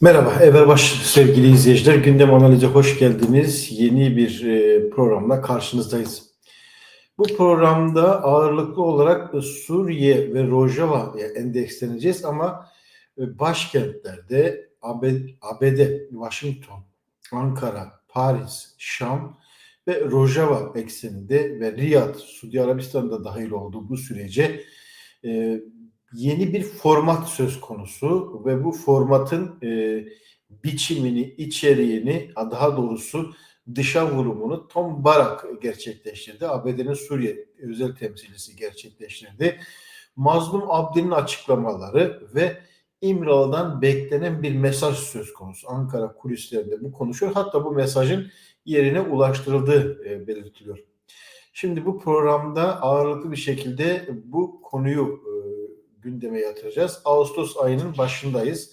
Merhaba, Everbaş sevgili izleyiciler. Gündem analize hoş geldiniz. Yeni bir programla karşınızdayız. Bu programda ağırlıklı olarak Suriye ve Rojava'ya endeksleneceğiz ama başkentlerde ABD, Washington, Ankara, Paris, Şam ve Rojava ekseninde ve Riyad, Suudi Arabistan'da dahil olduğu bu sürece e, yeni bir format söz konusu ve bu formatın biçimini, içeriğini, daha doğrusu dışa vurumunu Tom Barak gerçekleştirdi. ABD'nin Suriye özel temsilcisi gerçekleştirdi. Mazlum Abdi'nin açıklamaları ve İmralı'dan beklenen bir mesaj söz konusu. Ankara kulislerinde bu konuşuyor. Hatta bu mesajın yerine ulaştırıldığı belirtiliyor. Şimdi bu programda ağırlıklı bir şekilde bu konuyu gündeme yatıracağız. Ağustos ayının başındayız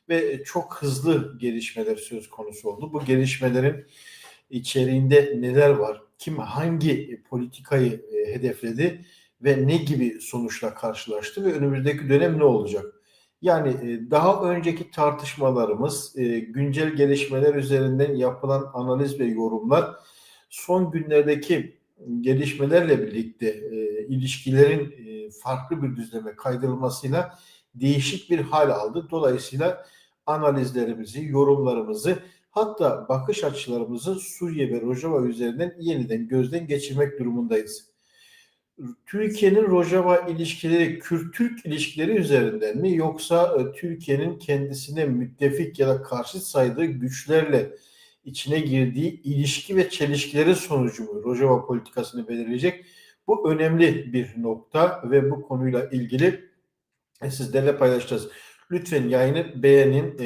ve çok hızlı gelişmeler söz konusu oldu. Bu gelişmelerin içeriğinde neler var? Kim hangi politikayı hedefledi ve ne gibi sonuçla karşılaştı ve önümüzdeki dönem ne olacak? Yani daha önceki tartışmalarımız, güncel gelişmeler üzerinden yapılan analiz ve yorumlar son günlerdeki gelişmelerle birlikte ilişkilerin farklı bir düzleme kaydırılmasıyla değişik bir hal aldı. Dolayısıyla analizlerimizi, yorumlarımızı hatta bakış açılarımızı Suriye ve Rojava üzerinden yeniden gözden geçirmek durumundayız. Türkiye'nin Rojava ilişkileri Kürt-Türk ilişkileri üzerinden mi yoksa Türkiye'nin kendisine müttefik ya da karşıt saydığı güçlerle içine girdiği ilişki ve çelişkilerin sonucu mu Rojava politikasını belirleyecek? Bu önemli bir nokta ve bu konuyla ilgili sizlerle paylaşacağız. Lütfen yayını beğenin,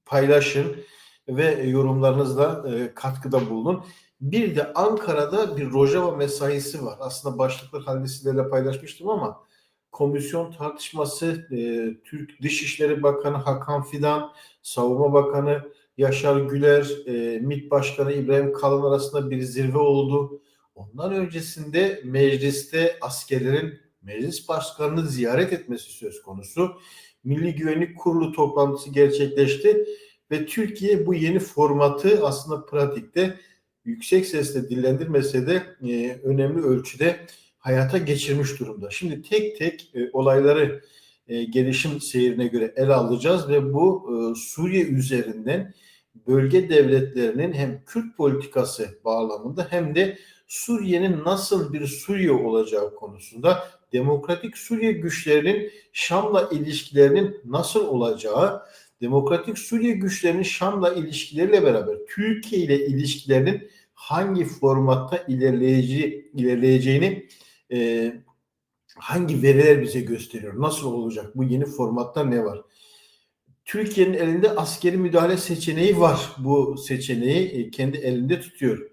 paylaşın ve yorumlarınızla katkıda bulunun. Bir de Ankara'da bir Rojava mesaisi var. Aslında başlıklar halinde sizlerle paylaşmıştım ama komisyon tartışması, Türk Dışişleri Bakanı Hakan Fidan, Savunma Bakanı Yaşar Güler, MİT Başkanı İbrahim Kalın arasında bir zirve oldu. Ondan öncesinde mecliste askerlerin meclis başkanını ziyaret etmesi söz konusu. Milli Güvenlik Kurulu toplantısı gerçekleşti ve Türkiye bu yeni formatı aslında pratikte yüksek sesle dillendirmese de önemli ölçüde hayata geçirmiş durumda. Şimdi tek tek olayları gelişim seyrine göre ele alacağız ve bu Suriye üzerinden bölge devletlerinin hem Kürt politikası bağlamında hem de Suriye'nin nasıl bir Suriye olacağı konusunda Demokratik Suriye güçlerinin Şam'la ilişkilerinin nasıl olacağı, Demokratik Suriye güçlerinin Şam'la ilişkileriyle beraber Türkiye ile ilişkilerinin hangi formatta ilerleyeceğini hangi veriler bize gösteriyor? Nasıl olacak? Bu yeni formatta ne var? Türkiye'nin elinde askeri müdahale seçeneği var. Bu seçeneği kendi elinde tutuyor.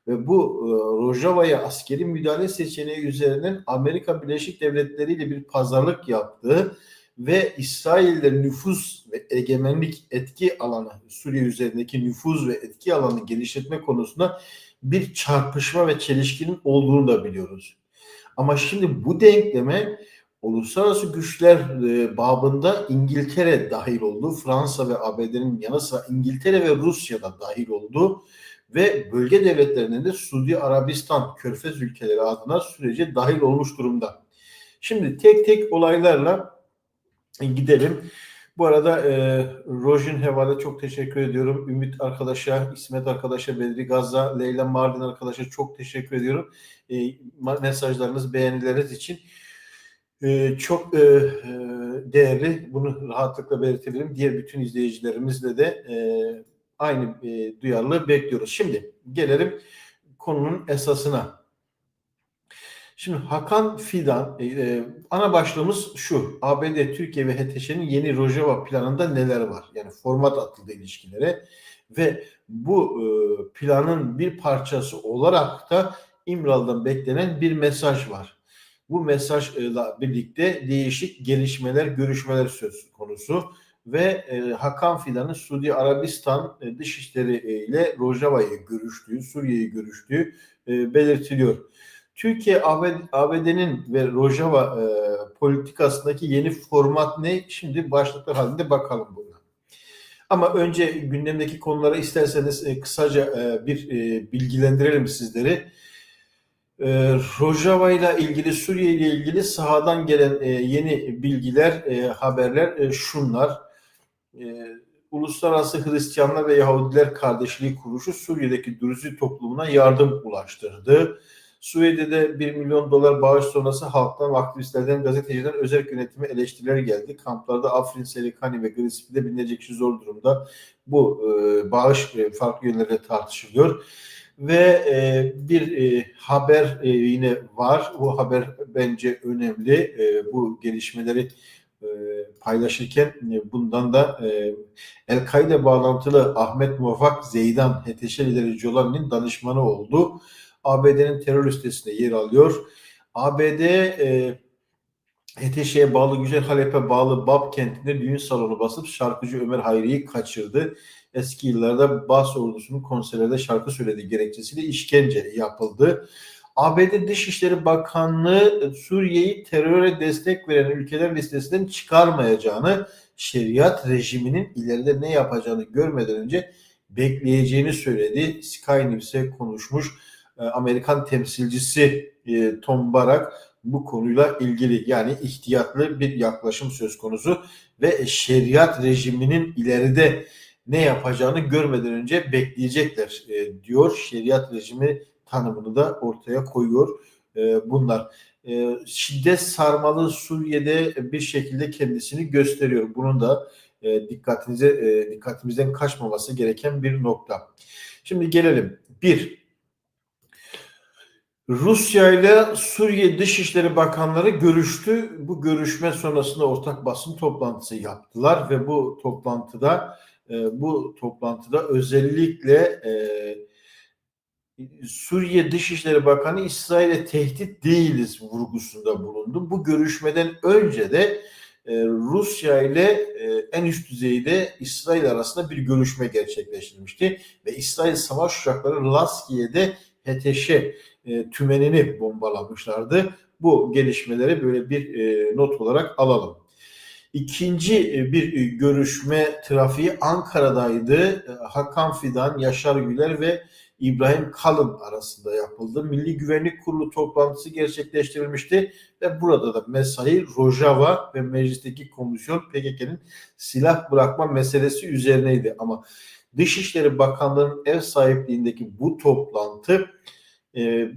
Ve bu Rojava'ya askeri müdahale seçeneği üzerinden Amerika Birleşik Devletleri ile bir pazarlık yaptığı ve İsrail'de nüfuz ve egemenlik etki alanı, Suriye üzerindeki nüfuz ve etki alanı genişletme konusunda bir çarpışma ve çelişkinin olduğunu da biliyoruz. Ama şimdi bu denkleme uluslararası güçler babında İngiltere dahil oldu. Fransa ve ABD'nin yanı sıra İngiltere ve Rusya da dahil oldu. Ve bölge devletlerinden de Suudi Arabistan, Körfez ülkeleri adına sürece dahil olmuş durumda. Şimdi tek tek olaylarla gidelim. Bu arada Rojin Heval'e çok teşekkür ediyorum. Ümit arkadaşa, İsmet arkadaşa, Bedri Gazza, Leyla Mardin arkadaşa çok teşekkür ediyorum. Mesajlarınız, beğenileriniz için çok değerli. Bunu rahatlıkla belirtebilirim. Diğer bütün izleyicilerimizle de aynı duyarlılığı bekliyoruz. Şimdi gelelim konunun esasına. Şimdi Hakan Fidan, ana başlığımız şu: ABD, Türkiye ve HTŞ'nin yeni Rojava planında neler var? Yani format atıldı ilişkilere ve bu planın bir parçası olarak da İmralı'dan beklenen bir mesaj var. Bu mesajla birlikte değişik gelişmeler, görüşmeler söz konusu ve Hakan Fidan'ın Suudi Arabistan Dışişleri ile Rojava'yı görüştüğü, Suriye'yi görüştüğü belirtiliyor. Türkiye ABD'nin ve Rojava politikasındaki yeni format ne? Şimdi başlıklar halinde bakalım buna. Ama önce gündemdeki konulara isterseniz kısaca bir bilgilendirelim sizleri. Rojava ile ilgili, Suriye ile ilgili sahadan gelen yeni bilgiler, haberler şunlar. E, Uluslararası Hristiyanlar ve Yahudiler Kardeşliği Kuruluşu Suriye'deki Druzi toplumuna yardım ulaştırdı. Suriye'de 1 milyon dolar bağış sonrası halktan, aktivistlerden, gazetecilerden özel yönetime eleştiriler geldi. Kamplarda Afrin, Serikani ve Grizpi'de binlerce kişi zor durumda. Bu bağış farklı yönlerde tartışılıyor. Ve bir haber yine var. Bu haber bence önemli. Bu gelişmeleri e, paylaşırken bundan da El-Kaide bağlantılı Ahmet Muvaffak Zeydan, HTŞ lideri Jolani'nin danışmanı oldu. ABD'nin terör listesinde yer alıyor. ABD HTŞ'ye bağlı Güzel Halep'e bağlı Bab kentinde düğün salonu basıp şarkıcı Ömer Hayri'yi kaçırdı. Eski yıllarda Bas ordusunun konserlerde şarkı söylediği gerekçesiyle işkence yapıldı. ABD Dışişleri Bakanlığı Suriye'yi teröre destek veren ülkeler listesinden çıkarmayacağını, şeriat rejiminin ileride ne yapacağını görmeden önce bekleyeceğini söyledi. Sky News'e konuşmuş Amerikan temsilcisi Tom Barak bu konuyla ilgili, yani ihtiyatlı bir yaklaşım söz konusu ve şeriat rejiminin ileride ne yapacağını görmeden önce bekleyecekler diyor. Şeriat rejimi tanımını da ortaya koyuyor bunlar. Şiddet sarmalı Suriye'de bir şekilde kendisini gösteriyor. Bunun da dikkatimizden kaçmaması gereken bir nokta. Şimdi gelelim. Rusya ile Suriye Dışişleri Bakanları görüştü. Bu görüşme sonrasında ortak basın toplantısı yaptılar ve bu toplantıda özellikle Suriye Dışişleri Bakanı İsrail'e tehdit değiliz vurgusunda bulundu. Bu görüşmeden önce de Rusya ile en üst düzeyde İsrail arasında bir görüşme gerçekleştirilmişti ve İsrail savaş uçakları Laskiye'de HTŞ tümenini bombalamışlardı. Bu gelişmeleri böyle bir not olarak alalım. İkinci bir görüşme trafiği Ankara'daydı. Hakan Fidan, Yaşar Güler ve İbrahim Kalın arasında yapıldı. Milli Güvenlik Kurulu toplantısı gerçekleştirilmişti ve burada da mesai Rojava ve meclisteki komisyon PKK'nın silah bırakma meselesi üzerineydi. Ama Dışişleri Bakanlığı'nın ev sahipliğindeki bu toplantı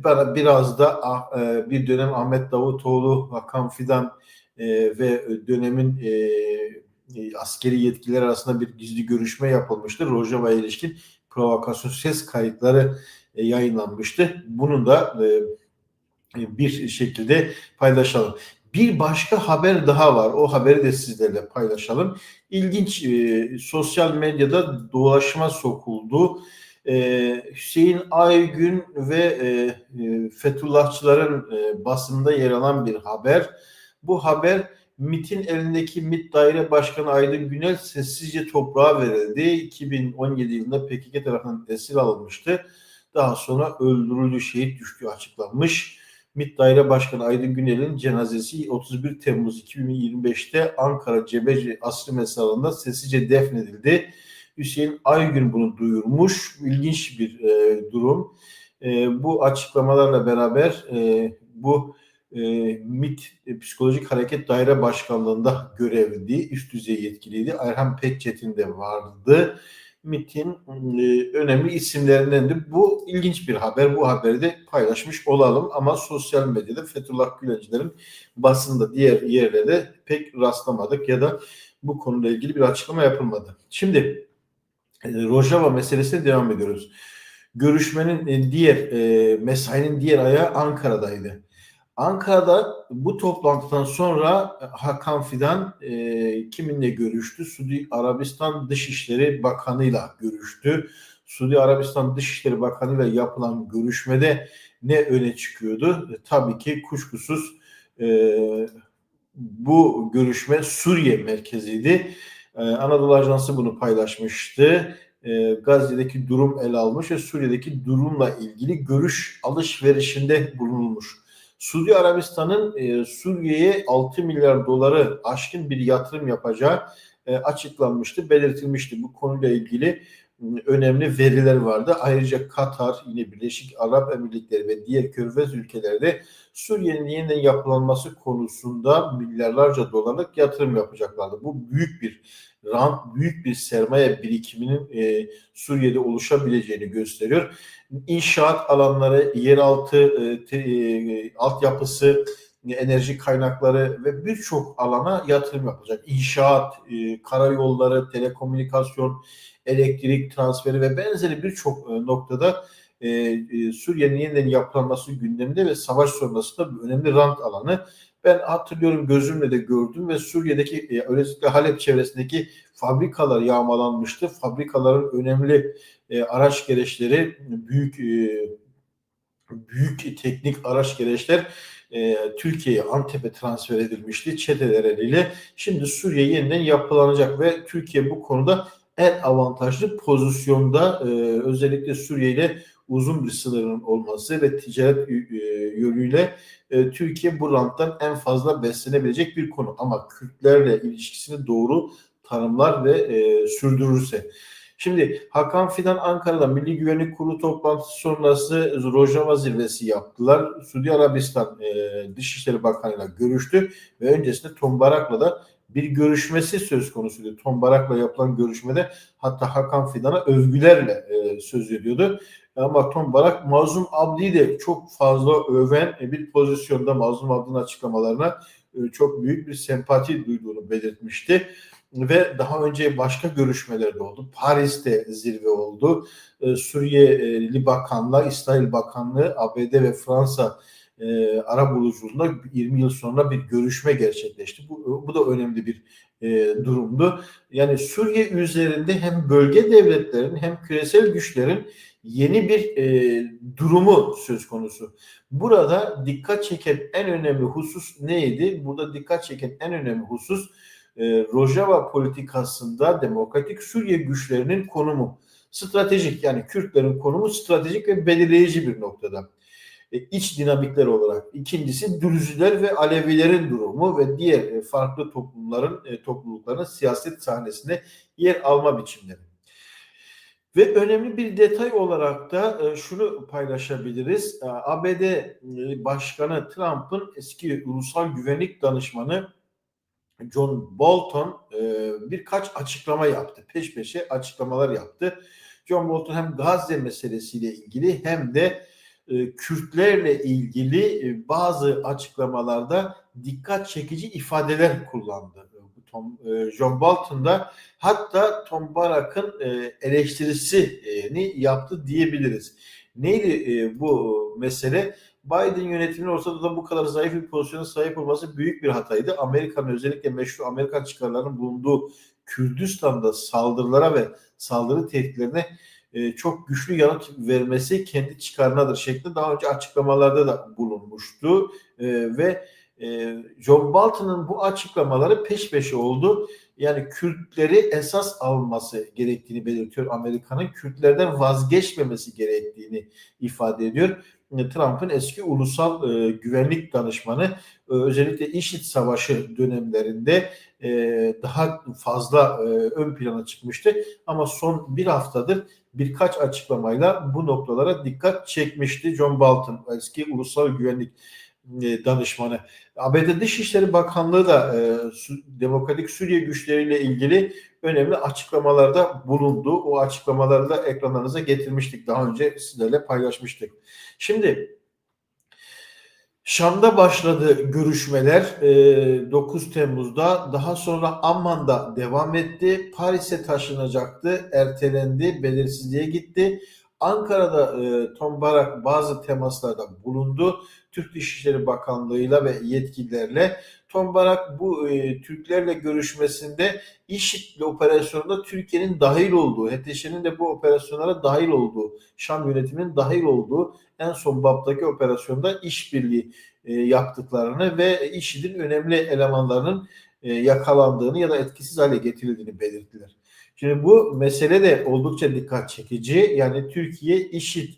bana biraz da bir dönem Ahmet Davutoğlu, Hakan Fidan ve dönemin askeri yetkililer arasında bir gizli görüşme yapılmıştı. Rojava'ya ilişkin provokasyon ses kayıtları yayınlanmıştı. Bunun da bir şekilde paylaşalım. Bir başka haber daha var. O haberi de sizlerle paylaşalım. İlginç, sosyal medyada dolaşıma sokuldu. Hüseyin Aygün ve Fethullahçıların basında yer alan bir haber. Bu haber MİT'in elindeki MİT Daire Başkanı Aydın Günel sessizce toprağa verildi. 2017 yılında PKK tarafından esir alınmıştı. Daha sonra öldürüldü, şehit düştüğü açıklanmış. MİT Daire Başkanı Aydın Günel'in cenazesi 31 Temmuz 2025'te Ankara Cebeci Asrı Mezarlığı'nda sessizce defnedildi. Hüseyin Aygün bunu duyurmuş. İlginç bir durum. Bu açıklamalarla beraber bu MİT Psikolojik Hareket Daire Başkanlığı'nda görevliydi. Üst düzey yetkiliydi. Erhan Pekçetin de vardı. MİT'in önemli isimlerindendi. Bu ilginç bir haber. Bu haberi de paylaşmış olalım. Ama sosyal medyada Fethullah Gülencilerin basında diğer yerlerde pek rastlamadık ya da bu konuyla ilgili bir açıklama yapılmadı. Şimdi Rojava meselesine devam ediyoruz. Görüşmenin mesainin diğer ayağı Ankara'daydı. Ankara'da bu toplantıdan sonra Hakan Fidan kiminle görüştü? Suudi Arabistan Dışişleri Bakanı'yla görüştü. Suudi Arabistan Dışişleri Bakanı'yla yapılan görüşmede ne öne çıkıyordu? Tabii ki kuşkusuz bu görüşme Suriye merkeziydi. Anadolu Ajansı bunu paylaşmıştı. Gazze'deki durum ele almış ve Suriye'deki durumla ilgili görüş alışverişinde bulunulmuş. Suudi Arabistan'ın Suriye'ye 6 milyar doları aşkın bir yatırım yapacağı açıklanmıştı, belirtilmişti. Bu konuyla ilgili önemli veriler vardı. Ayrıca Katar, yine Birleşik Arap Emirlikleri ve diğer Körfez ülkelerde Suriye'nin yeniden yapılanması konusunda milyarlarca dolarlık yatırım yapacaklardı. Bu büyük bir rant, büyük bir sermaye birikiminin Suriye'de oluşabileceğini gösteriyor. İnşaat alanları, yeraltı altyapısı, enerji kaynakları ve birçok alana yatırım yapılacak. İnşaat, karayolları, telekomünikasyon, elektrik transferi ve benzeri birçok noktada Suriye'nin yeniden yapılanması gündeminde ve savaş sonrasında bir önemli rant alanı. Ben hatırlıyorum, gözümle de gördüm ve Suriye'deki özellikle Halep çevresindeki fabrikalar yağmalanmıştı. Fabrikaların önemli araç gereçleri, büyük teknik araç gereçler Türkiye'ye, Antep'e transfer edilmişti çeteler eliyle. Şimdi Suriye yeniden yapılanacak ve Türkiye bu konuda en avantajlı pozisyonda, özellikle Suriye ile uzun bir sınırın olması ve ticaret yönüyle Türkiye bu ranttan en fazla beslenebilecek bir konu. Ama Kürtlerle ilişkisini doğru tanımlar ve sürdürürse. Şimdi Hakan Fidan Ankara'da Milli Güvenlik Kurulu toplantısı sonrası Rojava zirvesi yaptılar. Suudi Arabistan Dışişleri Bakanı'yla görüştü ve öncesinde Tom Barak'la da bir görüşmesi söz konusuydu. Tom Barak'la yapılan görüşmede hatta Hakan Fidan'a övgülerle söz ediyordu. Ama Tom Barak Mazlum Abdi'yi de çok fazla öven bir pozisyonda. Mazlum Abdi'nin açıklamalarına çok büyük bir sempati duyduğunu belirtmişti. Ve daha önce başka görüşmeler de oldu. Paris'te zirve oldu. Suriyeli Bakanlar, İsrail Bakanlığı, ABD ve Fransa arabuluculuğunda 20 yıl sonra bir görüşme gerçekleşti. Bu da önemli bir durumdu. Yani Suriye üzerinde hem bölge devletlerin hem küresel güçlerin yeni bir durumu söz konusu. Burada dikkat çeken en önemli husus neydi? Burada dikkat çeken en önemli husus Rojava politikasında Demokratik Suriye güçlerinin konumu. Stratejik, yani Kürtlerin konumu stratejik ve belirleyici bir noktada. İç dinamikler olarak. İkincisi Dürziler ve Alevilerin durumu ve diğer farklı toplulukların siyaset sahnesinde yer alma biçimleri. Ve önemli bir detay olarak da şunu paylaşabiliriz. ABD Başkanı Trump'ın eski ulusal güvenlik danışmanı John Bolton birkaç açıklama yaptı. Peş peşe açıklamalar yaptı. John Bolton hem Gazze meselesiyle ilgili hem de Kürtlerle ilgili bazı açıklamalarda dikkat çekici ifadeler kullandı. John Bolton da hatta Tom Barak'ın eleştirisini yaptı diyebiliriz. Neydi bu mesele? Biden yönetiminin ortada bu kadar zayıf bir pozisyona sahip olması büyük bir hataydı. Amerika'nın, özellikle meşru Amerikan çıkarlarının bulunduğu Kürdistan'da saldırılara ve saldırı tehditlerine çok güçlü yanıt vermesi kendi çıkarınadır şeklinde daha önce açıklamalarda da bulunmuştu. Ve John Bolton'un bu açıklamaları peş peşe oldu. Yani Kürtleri esas alması gerektiğini belirtiyor Amerika'nın. Kürtlerden vazgeçmemesi gerektiğini ifade ediyor. Trump'ın eski ulusal güvenlik danışmanı özellikle IŞİD savaşı dönemlerinde daha fazla ön plana çıkmıştı. Ama son bir haftadır birkaç açıklamayla bu noktalara dikkat çekmişti John Bolton, eski ulusal güvenlik danışmanı. ABD Dışişleri Bakanlığı da Demokratik Suriye güçleriyle ilgili önemli açıklamalarda bulundu. O açıklamaları da ekranlarınıza getirmiştik. Daha önce sizlerle paylaşmıştık. Şimdi Şam'da başladı görüşmeler 9 Temmuz'da. Daha sonra Amman'da devam etti. Paris'e taşınacaktı. Ertelendi. Belirsizliğe gitti. Ankara'da Tom Barak bazı temaslarda bulundu. Türk Dışişleri Bakanlığı'yla ve yetkililerle. Tom Barak bu Türklerle görüşmesinde IŞİD operasyonunda Türkiye'nin dahil olduğu, HTŞ'nin de bu operasyonlara dahil olduğu, Şam yönetiminin dahil olduğu en son BAP'taki operasyonda işbirliği yaptıklarını ve IŞİD'in önemli elemanlarının yakalandığını ya da etkisiz hale getirildiğini belirttiler. Şimdi bu mesele de oldukça dikkat çekici. Yani Türkiye IŞİD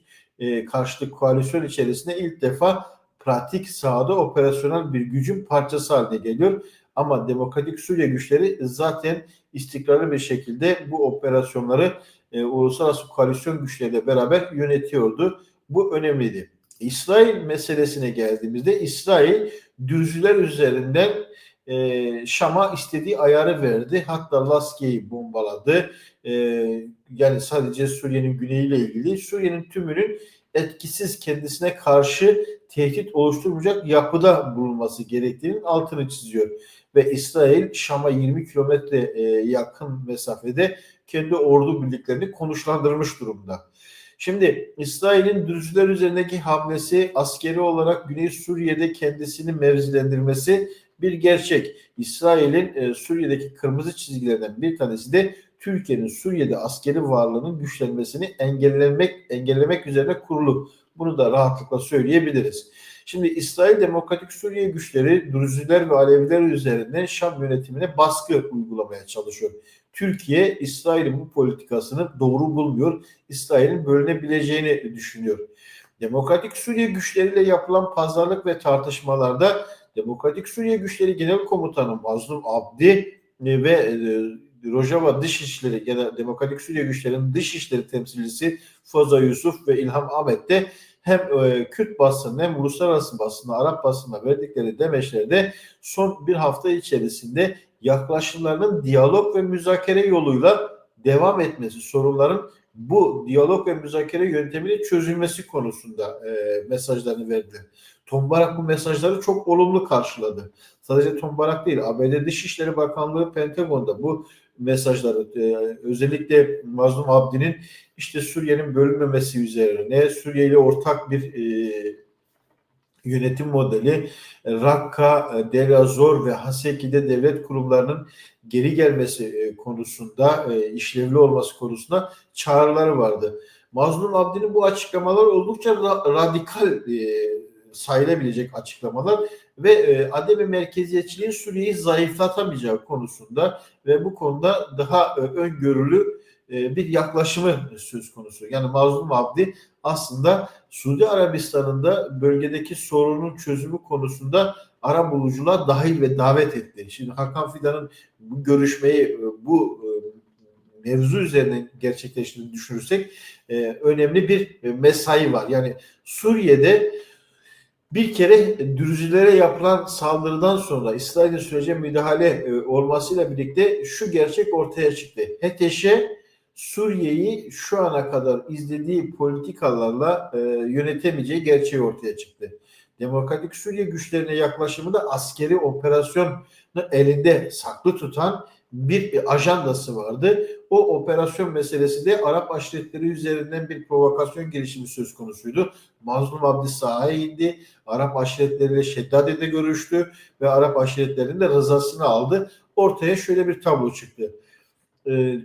karşıtı koalisyon içerisinde ilk defa pratik sahada operasyonel bir gücün parçası haline geliyor. Ama Demokratik Suriye güçleri zaten istikrarlı bir şekilde bu operasyonları uluslararası koalisyon güçleriyle beraber yönetiyordu. Bu önemliydi. İsrail meselesine geldiğimizde İsrail Dürzüler üzerinden Şam'a istediği ayarı verdi. Hatta Laskiye'yi bombaladı. E, Yani sadece Suriye'nin güneyiyle ilgili, Suriye'nin tümünün etkisiz, kendisine karşı tehdit oluşturmayacak yapıda bulunması gerektiğinin altını çiziyor. Ve İsrail Şam'a 20 kilometre yakın mesafede kendi ordu birliklerini konuşlandırmış durumda. Şimdi İsrail'in Dürzüler üzerindeki hamlesi, askeri olarak Güney Suriye'de kendisini mevzilendirmesi bir gerçek. İsrail'in Suriye'deki kırmızı çizgilerden bir tanesi de Türkiye'nin Suriye'de askeri varlığının güçlenmesini engellemek üzerine kurulu. Bunu da rahatlıkla söyleyebiliriz. Şimdi İsrail Demokratik Suriye güçleri Druziler ve Aleviler üzerinden Şam yönetimine baskı uygulamaya çalışıyor. Türkiye İsrail'in bu politikasını doğru bulmuyor. İsrail'in bölünebileceğini düşünüyor. Demokratik Suriye güçleriyle yapılan pazarlık ve tartışmalarda Demokratik Suriye Güçleri Genel Komutanı Mazlum Abdi ve Rojava Dışişleri ya da Demokratik Suriye Güçleri'nin Dışişleri Temsilcisi Foza Yusuf ve İlham Ahmet de hem Kürt basını hem uluslararası basında, Arap basında verdikleri demeçlerde son bir hafta içerisinde yaklaşımlarının diyalog ve müzakere yoluyla devam etmesi, sorunların bu diyalog ve müzakere yöntemiyle çözülmesi konusunda mesajlarını verdi. Tombarak bu mesajları çok olumlu karşıladı. Sadece Tombarak değil, ABD Dışişleri Bakanlığı Pentagon'da bu mesajları özellikle Mazlum Abdi'nin işte Suriye'nin bölünmemesi üzerine, Suriye ile ortak bir yönetim modeli, Rakka, Deir ez-Zor ve Haseki'de devlet kurumlarının geri gelmesi konusunda, işlevli olması konusunda çağrıları vardı. Mazlum Abdi'nin bu açıklamalar oldukça radikal sayılabilecek açıklamalar ve ademi merkeziyetçiliğin Suriye'yi zayıflatamayacağı konusunda ve bu konuda daha öngörülü bir yaklaşımı söz konusu. Yani Mazlum Abdi aslında Suudi Arabistan'ın da bölgedeki sorunun çözümü konusunda arabuluculuğa dahil ve davet etti. Şimdi Hakan Fidan'ın bu görüşmeyi bu mevzu üzerine gerçekleştiğini düşünürsek önemli bir mesai var. Yani Suriye'de bir kere Dürzülere yapılan saldırıdan sonra İsrail'in sürece müdahale olmasıyla birlikte şu gerçek ortaya çıktı. HTŞ Suriye'yi şu ana kadar izlediği politikalarla yönetemeyeceği gerçeği ortaya çıktı. Demokratik Suriye güçlerine yaklaşımı da askeri operasyonu elinde saklı tutan bir ajandası vardı. O operasyon meselesi de Arap aşiretleri üzerinden bir provokasyon girişimi söz konusuydu. Mazlum Abdi sahaya indi. Arap aşiretleriyle Şeddade'de görüştü ve Arap aşiretlerinin de rızasını aldı. Ortaya şöyle bir tablo çıktı.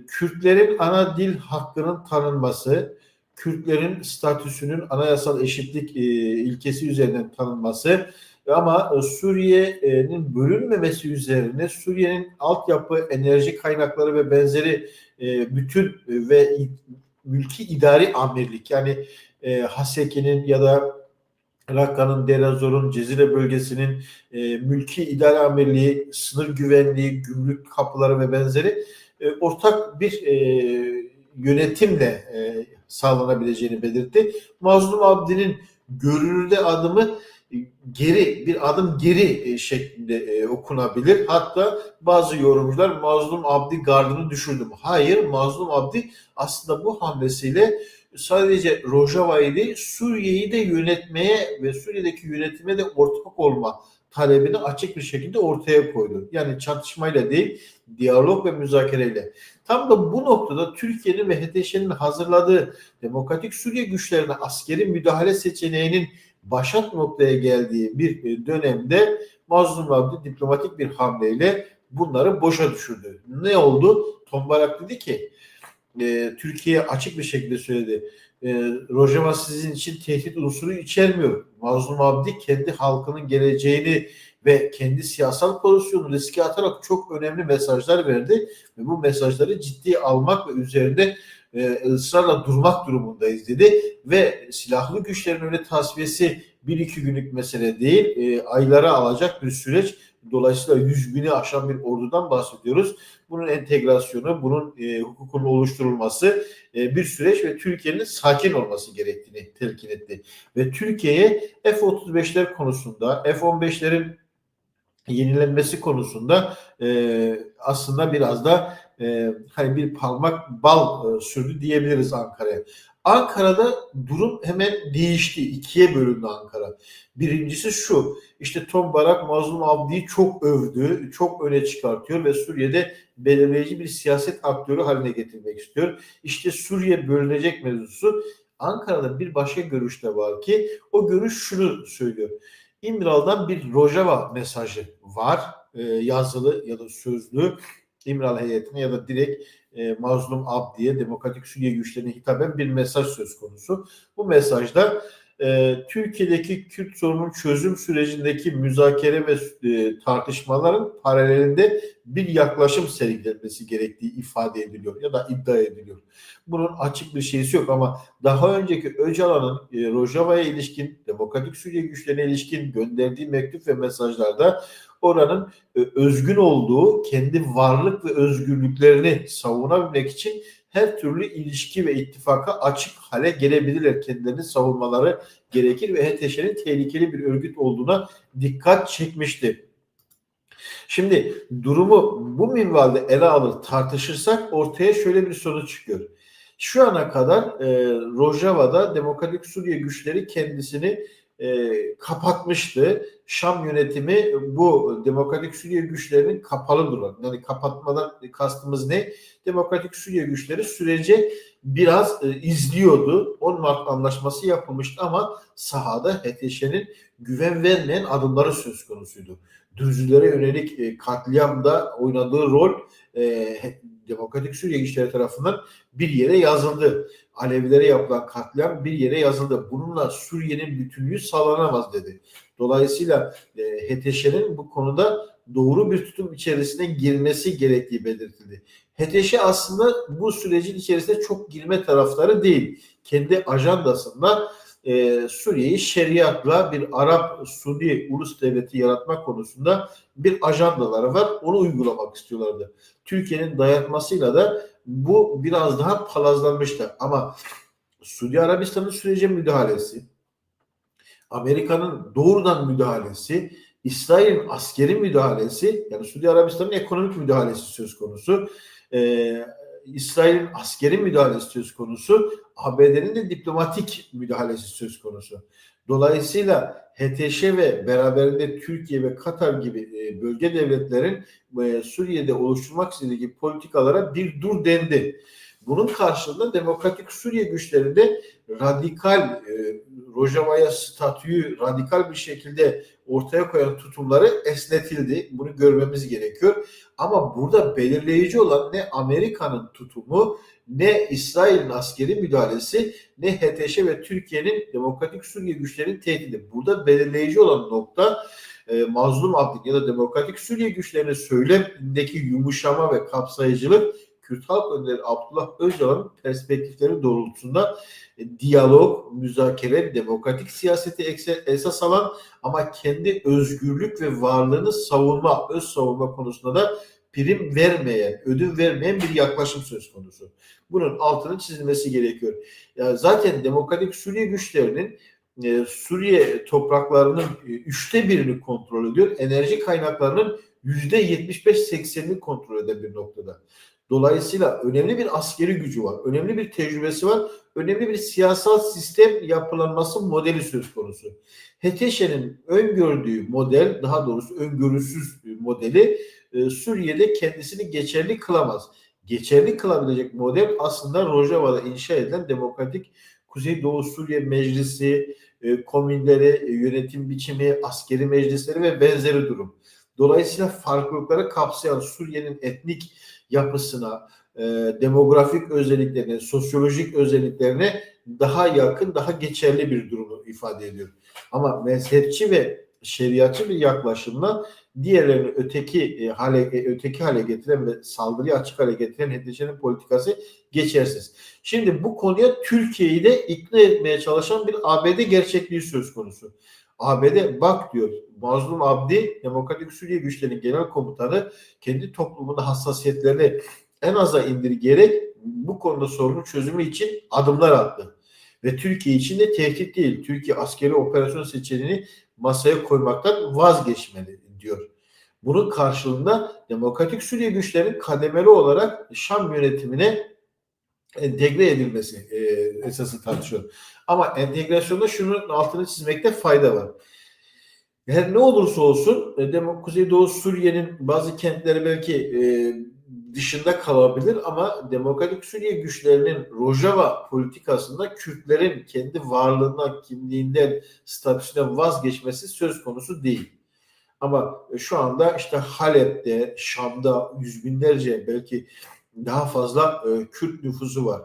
Kürtlerin ana dil hakkının tanınması, Kürtlerin statüsünün anayasal eşitlik ilkesi üzerinden tanınması ama Suriye'nin bölünmemesi üzerine Suriye'nin altyapı, enerji kaynakları ve benzeri bütün ve mülki idari amirlik yani Haseki'nin ya da Rakka'nın, Deir ez-Zor'un, Cezire bölgesinin mülki idare amirliği, sınır güvenliği, gümrük kapıları ve benzeri ortak bir yönetimle sağlanabileceğini belirtti. Mazlum Abdi'nin görünürde adımı bir adım geri şeklinde okunabilir. Hatta bazı yorumcular Mazlum Abdi gardını düşürdü mü? Hayır, Mazlum Abdi aslında bu hamlesiyle sadece Rojava'yı değil Suriye'yi de yönetmeye ve Suriye'deki yönetime de ortak olma talebini açık bir şekilde ortaya koydu. Yani çatışmayla değil, diyalog ve müzakereyle. Tam da bu noktada Türkiye'nin ve HTŞ'nin hazırladığı Demokratik Suriye güçlerine askeri müdahale seçeneğinin başat noktaya geldiği bir dönemde Mazlum Abdi diplomatik bir hamleyle bunları boşa düşürdü. Ne oldu? Tombarak dedi ki Türkiye açık bir şekilde söyledi. Rojava sizin için tehdit unsuru içermiyor. Mazlum Abdi kendi halkının geleceğini ve kendi siyasal pozisyonunu riske atarak çok önemli mesajlar verdi ve bu mesajları ciddiye almak ve üzerinde ısrarla durmak durumundayız dedi ve silahlı güçlerin öyle tasfiyesi bir iki günlük mesele değil, aylara alacak bir süreç. Dolayısıyla 100.000'i aşan bir ordudan bahsediyoruz. Bunun entegrasyonu, bunun hukukun oluşturulması bir süreç ve Türkiye'nin sakin olması gerektiğini telkin etti. Ve Türkiye'ye F-35'ler konusunda, F-15'lerin yenilenmesi konusunda aslında biraz da hani bir parmak bal sürdü diyebiliriz Ankara'ya. Ankara'da durum hemen değişti. İkiye bölündü Ankara. Birincisi şu, işte Tombarak Mazlum Abdi'yi çok övdü, çok öne çıkartıyor ve Suriye'de belirleyici bir siyaset aktörü haline getirmek istiyor. İşte Suriye bölünecek mevzusu. Ankara'da bir başka görüş de var ki o görüş şunu söylüyor. İmralı'dan bir Rojava mesajı var. Yazılı ya da sözlü İmralı heyetine ya da direkt Mazlum Abdi'ye, Demokratik Suriye güçlerine hitaben bir mesaj söz konusu. Bu mesajda Türkiye'deki Kürt sorunun çözüm sürecindeki müzakere ve tartışmaların paralelinde bir yaklaşım sergilenmesi gerektiği ifade ediliyor ya da iddia ediliyor. Bunun açık bir şeysi yok ama daha önceki Öcalan'ın Rojava'ya ilişkin, Demokratik Suriye güçlerine ilişkin gönderdiği mektup ve mesajlarda oranın özgün olduğu, kendi varlık ve özgürlüklerini savunabilmek için her türlü ilişki ve ittifaka açık hale gelebilirler. Kendilerini savunmaları gerekir ve HTŞ'nin tehlikeli bir örgüt olduğuna dikkat çekmişti. Şimdi durumu bu minvalde ele alır tartışırsak ortaya şöyle bir sonuç çıkıyor. Şu ana kadar Rojava'da Demokratik Suriye güçleri kendisini kapatmıştı. Şam yönetimi bu Demokratik Suriye güçlerinin kapalı duran. Yani kapatmadan kastımız ne? Demokratik Suriye güçleri sürece biraz izliyordu. 10 Mart anlaşması yapılmıştı ama sahada HTŞ'nin güven vermeyen adımları söz konusuydu. Dürzülere yönelik katliamda oynadığı rol Demokratik Suriye güçleri tarafından bir yere yazıldı. Alevilere yapılan katliam bir yere yazıldı. Bununla Suriye'nin bütünlüğü sağlanamaz dedi. Dolayısıyla HTŞ'nin bu konuda doğru bir tutum içerisine girmesi gerektiği belirtildi. HTŞ aslında bu sürecin içerisinde çok girme taraftarı değil. Kendi ajandasında Suriye'yi şeriatla bir Arap-Suni ulus devleti yaratmak konusunda bir ajandaları var. Onu uygulamak istiyorlardı. Türkiye'nin dayatmasıyla da bu biraz daha palazlanmıştı. Ama Suudi Arabistan'ın sürece müdahalesi, Amerika'nın doğrudan müdahalesi, İsrail'in askeri müdahalesi, yani Suudi Arabistan'ın ekonomik müdahalesi söz konusu. İsrail'in askeri müdahalesi söz konusu, ABD'nin de diplomatik müdahalesi söz konusu. Dolayısıyla HTŞ ve beraberinde Türkiye ve Katar gibi bölge devletlerin Suriye'de oluşturmak istediği politikalara bir dur dendi. Bunun karşılığında Demokratik Suriye güçlerinde radikal Rojava'ya statüyü radikal bir şekilde ortaya koyan tutumları esnetildi. Bunu görmemiz gerekiyor. Ama burada belirleyici olan ne Amerika'nın tutumu, ne İsrail'in askeri müdahalesi, ne HTŞ ve Türkiye'nin Demokratik Suriye güçlerinin tehdidi. Burada belirleyici olan nokta Mazlum Abdi ya da Demokratik Suriye güçlerinin söylemindeki yumuşama ve kapsayıcılık Kürt Halk Önderi Abdullah Öcalan'ın perspektifleri doğrultusunda diyalog, müzakere, demokratik siyaseti esas alan ama kendi özgürlük ve varlığını savunma, öz savunma konusunda da prim vermeyen, ödün vermeyen bir yaklaşım söz konusu. Bunun altının çizilmesi gerekiyor. Ya zaten Demokratik Suriye güçlerinin Suriye topraklarının 1/3'ünü kontrol ediyor. Enerji kaynaklarının %75-80'ini kontrol eden bir noktada. Dolayısıyla önemli bir askeri gücü var, önemli bir tecrübesi var, önemli bir siyasal sistem yapılanması modeli söz konusu. HTŞ'nin öngördüğü model, daha doğrusu öngörüsüz modeli Suriye'de kendisini geçerli kılamaz. Geçerli kılabilecek model aslında Rojava'da inşa edilen Demokratik Kuzeydoğu Suriye Meclisi, komünleri, yönetim biçimi, askeri meclisleri ve benzeri durum. Dolayısıyla farklılıkları kapsayan Suriye'nin etnik yapısına, demografik özelliklerine, sosyolojik özelliklerine daha yakın, daha geçerli bir durumu ifade ediyor. Ama mezhepçi ve şeriatçı bir yaklaşımla diğerlerini öteki hale getiren ve saldırıya açık hale getiren HTŞ'nin politikası geçersiz. Şimdi bu konuya Türkiye'yi de ikna etmeye çalışan bir ABD gerçekliği söz konusu. ABD bak diyor, Mazlum Abdi, Demokratik Suriye Güçlerinin genel komutanı, kendi toplumunda hassasiyetlerini en aza indirgeyerek bu konuda sorunun çözümü için adımlar attı. Ve Türkiye için de tehdit değil. Türkiye askeri operasyon seçeneğini masaya koymaktan vazgeçmeli diyor. Bunun karşılığında Demokratik Suriye güçlerinin kademeli olarak Şam yönetimine entegre edilmesi esası tartışıyor. Ama entegrasyonda şunun altını çizmekte fayda var. Her ne olursa olsun Kuzeydoğu Suriye'nin bazı kentleri belki dışında kalabilir ama Demokratik Suriye güçlerinin Rojava politikasında Kürtlerin kendi varlığından, kimliğinden, statüsünden vazgeçmesi söz konusu değil. Ama şu anda işte Halep'te, Şam'da yüz binlerce belki daha fazla Kürt nüfusu var.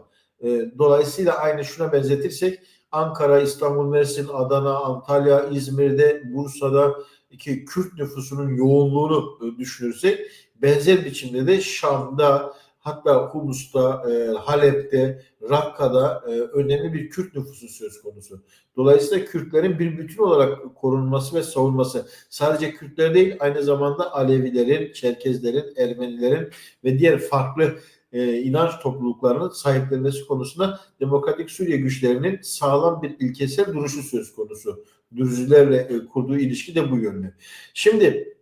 Dolayısıyla aynı şuna benzetirsek Ankara, İstanbul, Mersin, Adana, Antalya, İzmir'de, Bursa'da iki Kürt nüfusunun yoğunluğunu düşünürsek benzer biçimde de Şam'da, hatta Humus'ta, Halep'te, Rakka'da önemli bir Kürt nüfusu söz konusu. Dolayısıyla Kürtlerin bir bütün olarak korunması ve savunması sadece Kürtler değil, aynı zamanda Alevilerin, Çerkezlerin, Ermenilerin ve diğer farklı inanç topluluklarının sahiplenmesi konusunda Demokratik Suriye güçlerinin sağlam bir ilkesel duruşu söz konusu. Dürzilerle kurduğu ilişki de bu yönde. Şimdi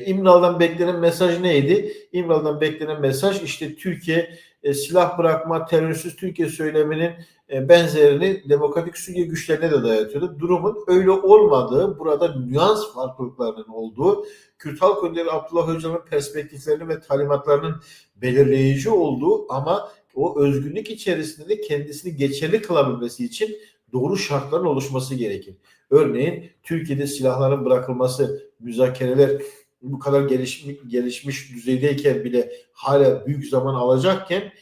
İmralı'dan beklenen mesaj neydi? İmralı'dan beklenen mesaj işte Türkiye silah bırakma, terörsüz Türkiye söyleminin benzerini Demokratik Suriye güçlerine de dayatıyordu. Durumun öyle olmadığı, burada nüans farklılıklarının olduğu, Kürt Halk Önderi Abdullah Öcalan'ın perspektiflerini ve talimatlarının belirleyici olduğu ama o özgünlük içerisinde de kendisini geçerli kılabilmesi için doğru şartların oluşması gerekir. Örneğin Türkiye'de silahların bırakılması, müzakereler bu kadar gelişmiş düzeydeyken bile hala büyük zaman alacakken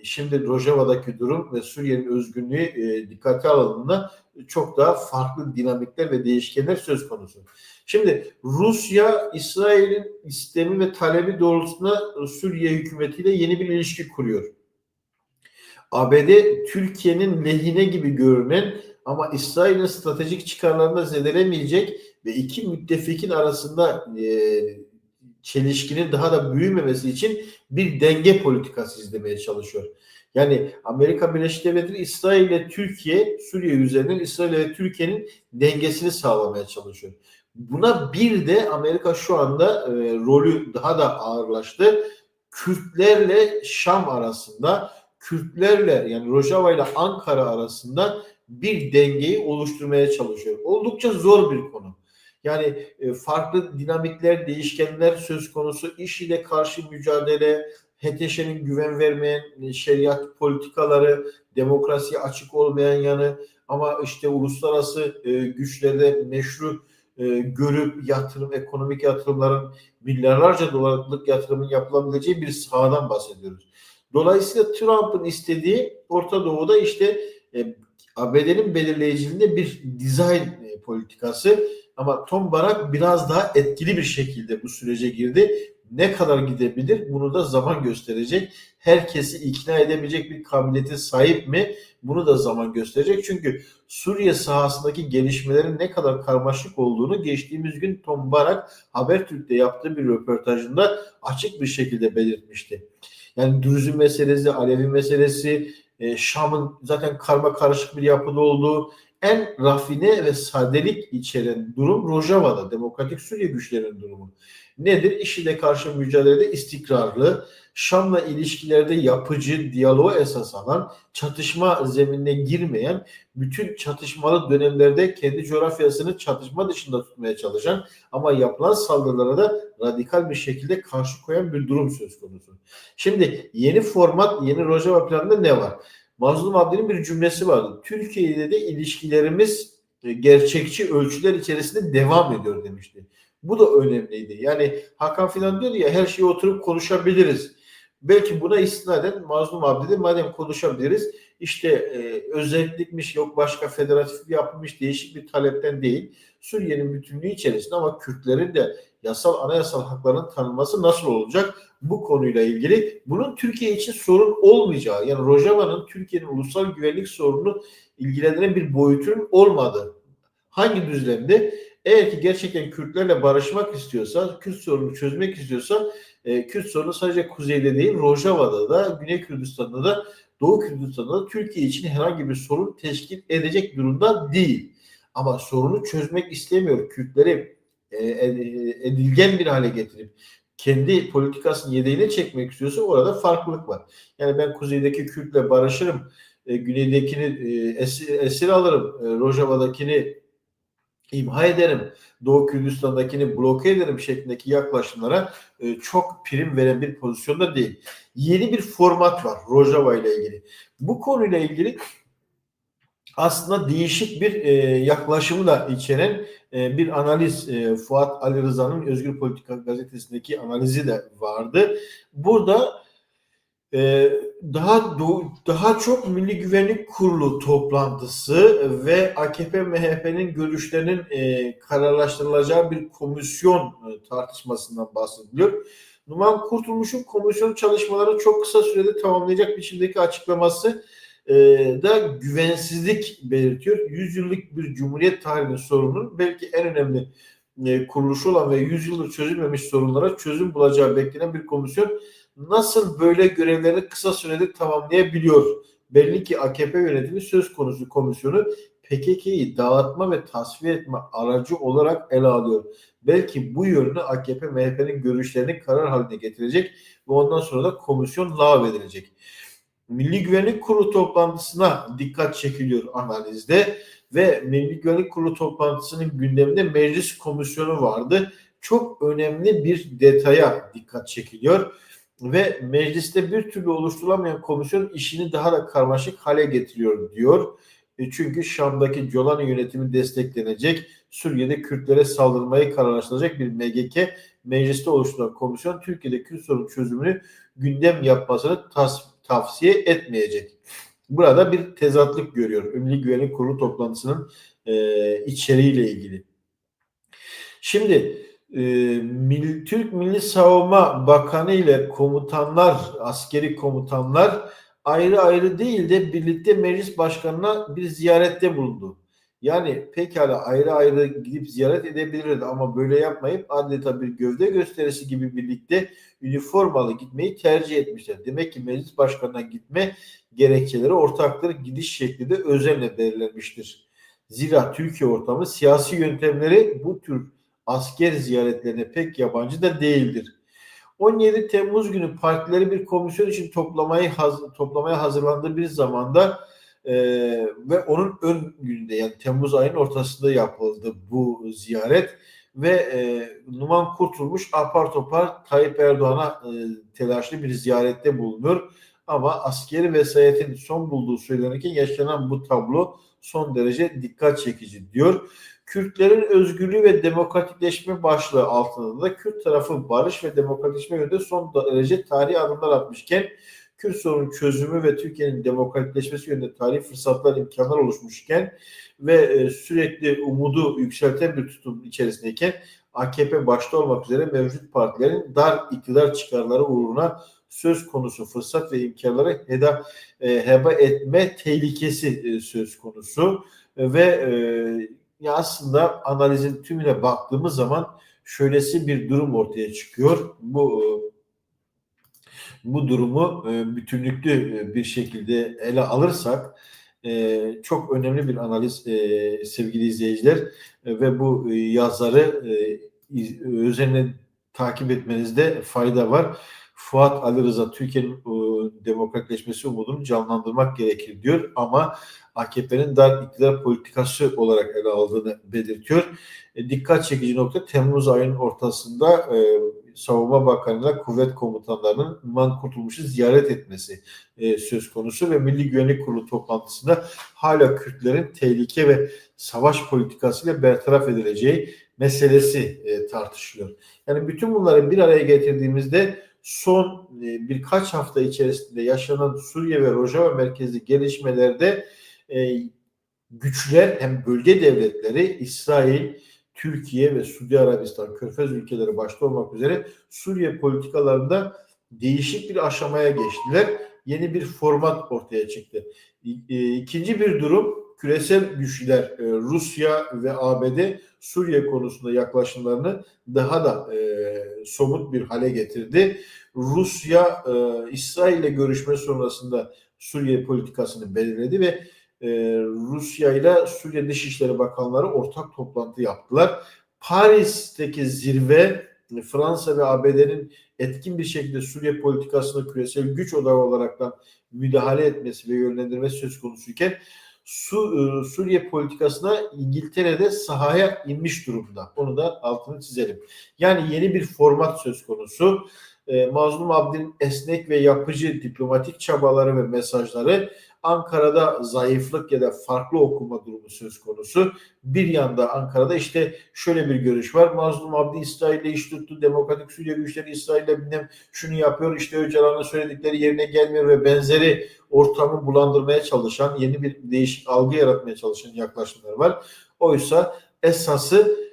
şimdi Rojava'daki durum ve Suriye'nin özgünlüğü dikkate alındığında çok daha farklı dinamikler ve değişkenler söz konusu. Şimdi Rusya, İsrail'in istemi ve talebi doğrultusunda Suriye hükümetiyle yeni bir ilişki kuruyor. ABD Türkiye'nin lehine gibi görünen ama İsrail'in stratejik çıkarlarını da zedelemeyecek ve iki müttefikin arasında çelişkinin daha da büyümemesi için bir denge politikası izlemeye çalışıyor. Yani Amerika Birleşik Devletleri İsrail ile Türkiye, Suriye üzerinden İsrail ile Türkiye'nin dengesini sağlamaya çalışıyor. Buna bir de Amerika şu anda rolü daha da ağırlaştı. Kürtlerle Şam arasında, Kürtlerle yani Rojava ile Ankara arasında bir dengeyi oluşturmaya çalışıyor. Oldukça zor bir konu. Yani farklı dinamikler, değişkenler söz konusu, iş ile karşı mücadele, HTŞ'nin güven vermeyen şeriat politikaları, demokrasiye açık olmayan yanı ama işte uluslararası güçlerde meşru görüp yatırım, ekonomik yatırımların milyarlarca dolarlık yatırımın yapılabileceği bir sahadan bahsediyoruz. Dolayısıyla Trump'ın istediği Orta Doğu'da işte ABD'nin belirleyiciliğinde bir dizayn politikası ama Tom Barak biraz daha etkili bir şekilde bu sürece girdi. Ne kadar gidebilir bunu da zaman gösterecek. Herkesi ikna edebilecek bir kabiliyete sahip mi? Bunu da zaman gösterecek. Çünkü Suriye sahasındaki gelişmelerin ne kadar karmaşık olduğunu geçtiğimiz gün Tom Barak Habertürk'te yaptığı bir röportajında açık bir şekilde belirtmişti. Yani Druzi meselesi, Alevi meselesi, Şam'ın zaten karma karışık bir yapıda olduğu, en rafine ve sadelik içeren durum Rojava'da, Demokratik Suriye güçlerinin durumu. Nedir? IŞİD'e karşı mücadelede istikrarlı, Şam'la ilişkilerde yapıcı, diyaloğu esas alan, çatışma zeminine girmeyen, bütün çatışmalı dönemlerde kendi coğrafyasını çatışma dışında tutmaya çalışan ama yapılan saldırılara da radikal bir şekilde karşı koyan bir durum söz konusu. Şimdi yeni format, yeni Rojava planında ne var? Mazlum Abdi'nin bir cümlesi vardı. Türkiye de ilişkilerimiz gerçekçi ölçüler içerisinde devam ediyor demişti. Bu da önemliydi. Yani Hakan filan diyor ya her şeyi oturup konuşabiliriz. Belki buna istinaden Mazlum Abdi de madem konuşabiliriz işte özellikmiş yok başka federatif yapılmış değişik bir talepten değil. Suriye'nin bütünlüğü içerisinde ama Kürtlerin de yasal anayasal haklarının tanınması nasıl olacak? Bu konuyla ilgili bunun Türkiye için sorun olmayacağı yani Rojava'nın Türkiye'nin ulusal güvenlik sorununu ilgilendiren bir boyutunun olmadığı Hangi düzlemde? Eğer ki gerçekten Kürtlerle barışmak istiyorsa, Kürt sorununu çözmek istiyorsa, Kürt sorunu sadece kuzeyde değil, Rojava'da da, Güney Kürdistan'da da, Doğu Kürdistan'da da Türkiye için herhangi bir sorun teşkil edecek durumda değil. Ama sorunu çözmek istemiyor. Kürtleri edilgen bir hale getirip kendi politikasını yedeğine çekmek istiyorsa orada farklılık var. Yani ben kuzeydeki Kürt'le barışırım, güneydekini esir alırım, Rojava'dakini imha ederim, Doğu Kürdistan'dakini bloke ederim şeklindeki yaklaşımlara çok prim veren bir pozisyonda değil. Yeni bir format var Rojava ile ilgili. Bu konuyla ilgili aslında değişik bir yaklaşımı da içeren bir analiz, Fuat Ali Rıza'nın Özgür Politika gazetesindeki analizi de vardı. Burada e, daha çok Milli Güvenlik Kurulu toplantısı ve AKP MHP'nin görüşlerinin kararlaştırılacağı bir komisyon tartışmasından bahsediliyor. Numan Kurtulmuş'un komisyon çalışmalarını çok kısa sürede tamamlayacak biçimdeki açıklaması da güvensizlik belirtiyor. 100 yıllık bir Cumhuriyet tarihinin sorunun belki en önemli kuruluşu olan ve 100 yıldır çözülmemiş sorunlara çözüm bulacağı beklenen bir komisyon nasıl böyle görevlerini kısa sürede tamamlayabiliyor? Belli ki AKP yönetimi söz konusu komisyonu PKK'yı dağıtma ve tasfiye etme aracı olarak ele alıyor. Belki bu yönünü AKP MHP'nin görüşlerini karar haline getirecek ve ondan sonra da komisyon lağvedilecek. Milli Güvenlik Kurulu toplantısına dikkat çekiliyor analizde ve Milli Güvenlik Kurulu toplantısının gündeminde meclis komisyonu vardı. Çok önemli bir detaya dikkat çekiliyor ve mecliste bir türlü oluşturulamayan komisyon işini daha da karmaşık hale getiriyor diyor. Çünkü Şam'daki Jolani yönetimi desteklenecek, Suriye'de Kürtlere saldırmayı kararlaştıracak bir MGK mecliste oluşturulan komisyon Türkiye'de Kürt sorunu çözümünü gündem yapmasını tavsiye etmeyecek. Burada bir tezatlık görüyor Milli Güvenlik Kurulu toplantısının içeriğiyle ilgili. Şimdi Türk Milli Savunma Bakanı ile komutanlar, askeri komutanlar ayrı ayrı değil de birlikte meclis başkanına bir ziyarette bulundu. Yani pekala ayrı ayrı gidip ziyaret edebilirdi ama böyle yapmayıp adeta bir gövde gösterisi gibi birlikte üniformalı gitmeyi tercih etmişler. Demek ki meclis başkanına gitme gerekçeleri ortaktır, gidiş şekli de özenle belirlenmiştir. Zira Türkiye ortamı siyasi yöntemleri bu tür asker ziyaretlerine pek yabancı da değildir. 17 Temmuz günü partileri bir komisyon için toplamaya hazırlandığı bir zamanda ve onun ön gününde yani Temmuz ayının ortasında yapıldı bu ziyaret ve Numan Kurtulmuş apar topar Tayyip Erdoğan'a telaşlı bir ziyarette bulunuyor. Ama askeri vesayetin son bulduğu söylenirken yaşanan bu tablo son derece dikkat çekici diyor. Kürtlerin özgürlüğü ve demokratikleşme başlığı altında da Kürt tarafı barış ve demokratikleşme yönünde son derece tarihi adımlar atmışken Kürt sorunun çözümü ve Türkiye'nin demokratikleşmesi yönünde tarihi fırsatlar, imkanlar oluşmuşken ve sürekli umudu yükselten bir tutum içerisindeyken AKP başta olmak üzere mevcut partilerin dar iktidar çıkarları uğruna söz konusu fırsat ve imkanları heba etme tehlikesi söz konusu ve ya aslında analizin tümüne baktığımız zaman şöylesi bir durum ortaya çıkıyor. Bu durumu bütünlüklü bir şekilde ele alırsak çok önemli bir analiz sevgili izleyiciler ve bu yazarı özenle takip etmenizde fayda var. Fuat Ali Rıza Türkiye'nin demokratikleşmesi umudunu canlandırmak gerekir diyor ama AKP'nin dar iktidar politikası olarak ele aldığını belirtiyor. Dikkat çekici nokta Temmuz ayının ortasında Savunma Bakanı'yla kuvvet komutanlarının Numan Kurtulmuş'u ziyaret etmesi söz konusu ve Milli Güvenlik Kurulu toplantısında hala Kürtlerin tehlike ve savaş politikasıyla bertaraf edileceği meselesi tartışılıyor. Yani bütün bunları bir araya getirdiğimizde son birkaç hafta içerisinde yaşanan Suriye ve Rojava merkezli gelişmelerde güçler hem bölge devletleri İsrail, Türkiye ve Suudi Arabistan, Körfez ülkeleri başta olmak üzere Suriye politikalarında değişik bir aşamaya geçtiler. yeni bir format ortaya çıktı. İkinci bir durum, küresel güçler Rusya ve ABD Suriye konusunda yaklaşımlarını daha da somut bir hale getirdi. Rusya İsrail ile görüşme sonrasında Suriye politikasını belirledi ve Rusya ile Suriye Dışişleri Bakanları ortak toplantı yaptılar. Paris'teki zirve Fransa ve ABD'nin etkin bir şekilde Suriye politikasına küresel güç odağı olaraktan müdahale etmesi ve yönlendirmesi söz konusuyken Suriye politikasına İngiltere'de sahaya inmiş durumda. Onu da altını çizelim. Yani yeni bir format söz konusu. Mazlum Abdi'nin esnek ve yapıcı diplomatik çabaları ve mesajları, Ankara'da zayıflık ya da farklı okuma durumu söz konusu. Bir yanda Ankara'da işte şöyle bir görüş var. Mazlum Abdi İsrail'le iş tuttu. Demokratik Suriye güçleri İsrail'le bilmem şunu yapıyor. İşte Öcalan'ın söyledikleri yerine gelmiyor ve benzeri ortamı bulandırmaya çalışan, yeni bir değişik algı yaratmaya çalışan yaklaşımlar var. Oysa esası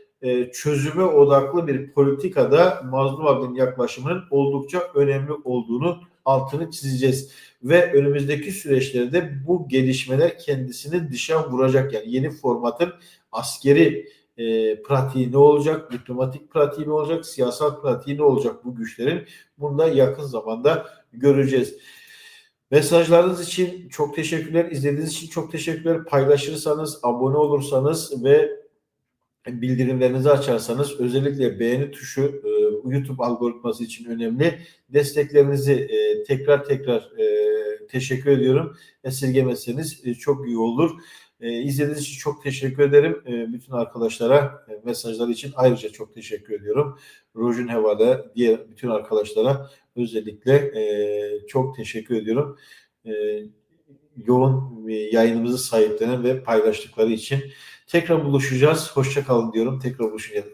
çözüme odaklı bir politikada Mazlum Abdi'nin yaklaşımının oldukça önemli olduğunu altını çizeceğiz. Ve önümüzdeki süreçlerde bu gelişmeler kendisini dışa vuracak. Yani yeni formatın askeri pratiği ne olacak, diplomatik pratiği ne olacak, siyasal pratiği ne olacak bu güçlerin? Bunu da yakın zamanda göreceğiz. Mesajlarınız için çok teşekkürler. İzlediğiniz için çok teşekkürler. Paylaşırsanız, abone olursanız ve bildirimlerinizi açarsanız, özellikle beğeni tuşu YouTube algoritması için önemli. Desteklerinizi tekrar teşekkür ediyorum. Esirgemezseniz çok iyi olur. İzlediğiniz için çok teşekkür ederim. Bütün arkadaşlara mesajları için ayrıca çok teşekkür ediyorum. Rojinheva'da diğer bütün arkadaşlara özellikle çok teşekkür ediyorum. Yoğun yayınımızı sahiplenen ve paylaştıkları için. Tekrar buluşacağız. Hoşça kalın diyorum. Tekrar buluşacağız.